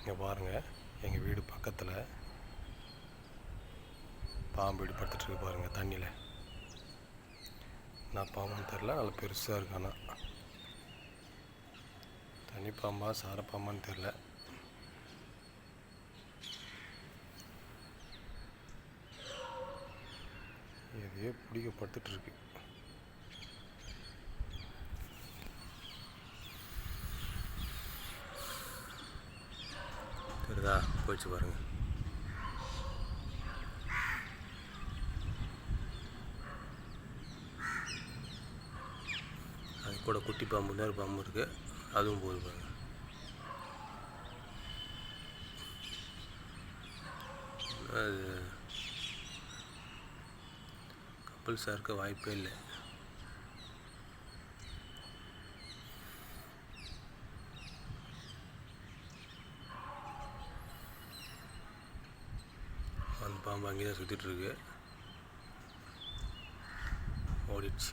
இங்கே பாருங்கள், எங்கள் வீடு பக்கத்தில் பாம்பு இப்படி படுத்துட்ருக்கு பாருங்கள் தண்ணியில். நான் பாம்புன்னு தெரில, நல்லா பெருசாக இருக்கு. ஆனால் தனி பாம்பா சார பாம்பான்னு தெரில. எதையோ பிடிக்க படுத்துட்ருக்கு. தெரியுதா? போயிடுச்சு பாருங்கள். அது கூட குட்டி பாம்பு, இன்னொரு பாம்பு இருக்குது, அதுவும் போகுது பாருங்கள். அது கப்பல்ஸாக இருக்க வாய்ப்பே இல்லை. அந்த பாம்பு அங்கே தான் சுற்றிட்டுருக்கு, ஓடிடுச்சு.